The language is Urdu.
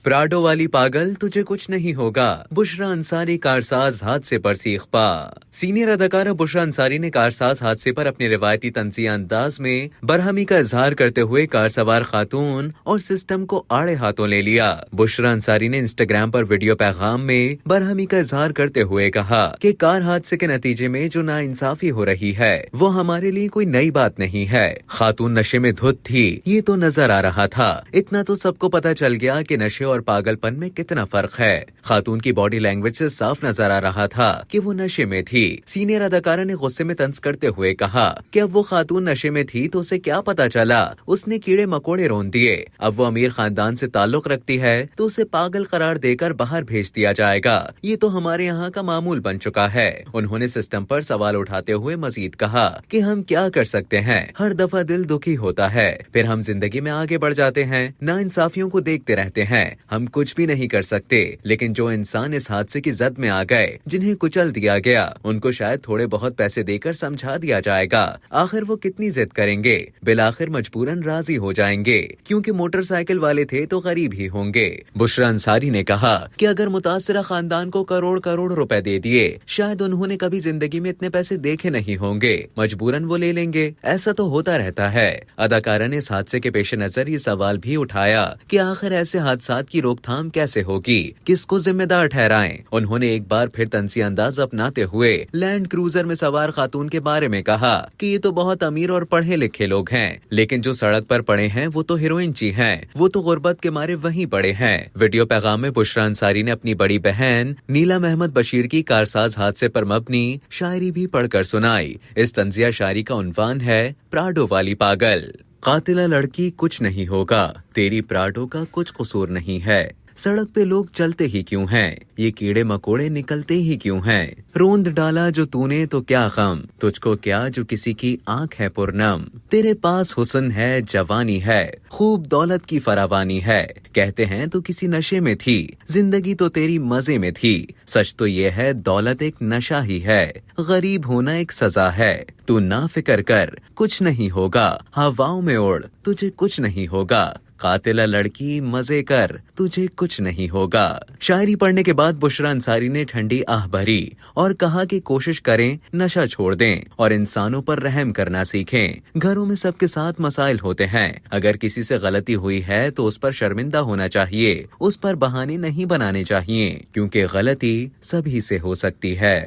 پراڈو والی پاگل تجھے کچھ نہیں ہوگا، بشرا انصاری کارساز حادثے پر سیخ پا۔ سینئر اداکارہ بشرا انصاری نے کارساز حادثے پر اپنے روایتی طنزیہ انداز میں برہمی کا اظہار کرتے ہوئے کار سوار خاتون اور سسٹم کو آڑے ہاتھوں لے لیا۔ بشرا انصاری نے انسٹاگرام پر ویڈیو پیغام میں برہمی کا اظہار کرتے ہوئے کہا کہ کار حادثے کے نتیجے میں جو ناانصافی ہو رہی ہے وہ ہمارے لیے کوئی نئی بات نہیں ہے۔ خاتون نشے میں دھت تھی، یہ تو نظر آ رہا تھا، اتنا تو سب کو پتا چل گیا کہ نشے اور پاگل پن میں کتنا فرق ہے۔ خاتون کی باڈی لینگویج سے صاف نظر آ رہا تھا کہ وہ نشے میں تھی۔ سینئر اداکارہ نے غصے میں طنز کرتے ہوئے کہا کہ اب وہ خاتون نشے میں تھی تو اسے کیا پتا چلا، اس نے کیڑے مکوڑے رون دیے۔ اب وہ امیر خاندان سے تعلق رکھتی ہے تو اسے پاگل قرار دے کر باہر بھیج دیا جائے گا، یہ تو ہمارے یہاں کا معمول بن چکا ہے۔ انہوں نے سسٹم پر سوال اٹھاتے ہوئے مزید کہا کہ ہم کیا کر سکتے ہیں، ہر دفعہ دل دکھی ہوتا ہے، پھر ہم زندگی میں آگے بڑھ جاتے ہیں، ناانصافیوں کو دیکھتے رہتے ہیں، ہم کچھ بھی نہیں کر سکتے۔ لیکن جو انسان اس حادثے کی زد میں آ گئے، جنہیں کچل دیا گیا، ان کو شاید تھوڑے بہت پیسے دے کر سمجھا دیا جائے گا، آخر وہ کتنی ضد کریں گے، بالآخر مجبوراً راضی ہو جائیں گے، کیونکہ موٹر سائیکل والے تھے تو غریب ہی ہوں گے۔ بشرا انصاری نے کہا کہ اگر متاثرہ خاندان کو کروڑ کروڑ روپے دے دیے، شاید انہوں نے کبھی زندگی میں اتنے پیسے دیکھے نہیں ہوں گے، مجبوراً وہ لے لیں گے، ایسا تو ہوتا رہتا ہے۔ اداکارہ نے اس حادثے کے پیش نظر یہ سوال بھی اٹھایا کہ آخر ایسے حادثات کی روک تھام کیسے ہوگی، کس کو ذمہ دار ٹھہرائیں۔ انہوں نے ایک بار پھر طنزیہ انداز اپناتے ہوئے لینڈ کروزر میں سوار خاتون کے بارے میں کہا کہ یہ تو بہت امیر اور پڑھے لکھے لوگ ہیں، لیکن جو سڑک پر پڑے ہیں وہ تو ہیروئن چی ہیں، وہ تو غربت کے مارے وہیں پڑے ہیں۔ ویڈیو پیغام میں بشرا انصاری نے اپنی بڑی بہن نیلا محمد بشیر کی کارساز حادثے پر مبنی شاعری بھی پڑھ کر سنائی۔ اس طنزیہ شاعری کا عنوان ہے پراڈو والی پاگل۔ قاتلہ لڑکی کچھ نہیں ہوگا، تیری پراڈو کا کچھ قصور نہیں ہے، سڑک پہ لوگ چلتے ہی کیوں ہیں، یہ کیڑے مکوڑے نکلتے ہی کیوں ہیں، روند ڈالا جو تو نے تو کیا غم، تجھ کو کیا جو کسی کی آنکھ ہے پرنم، تیرے پاس حسن ہے، جوانی ہے، خوب دولت کی فراوانی ہے، کہتے ہیں تو کسی نشے میں تھی، زندگی تو تیری مزے میں تھی، سچ تو یہ ہے دولت ایک نشہ ہی ہے، غریب ہونا ایک سزا ہے، تو نہ فکر کر کچھ نہیں ہوگا، ہواؤں میں اڑ تجھے کچھ نہیں ہوگا، قاتلہ لڑکی مزے کر تجھے کچھ نہیں ہوگا۔ شاعری پڑھنے کے بعد بشرا انصاری نے ٹھنڈی آہ بھری اور کہا کہ کوشش کریں نشہ چھوڑ دیں اور انسانوں پر رحم کرنا سیکھیں۔ گھروں میں سب کے ساتھ مسائل ہوتے ہیں، اگر کسی سے غلطی ہوئی ہے تو اس پر شرمندہ ہونا چاہیے، اس پر بہانے نہیں بنانے چاہیے، کیونکہ غلطی سبھی سے ہو سکتی ہے۔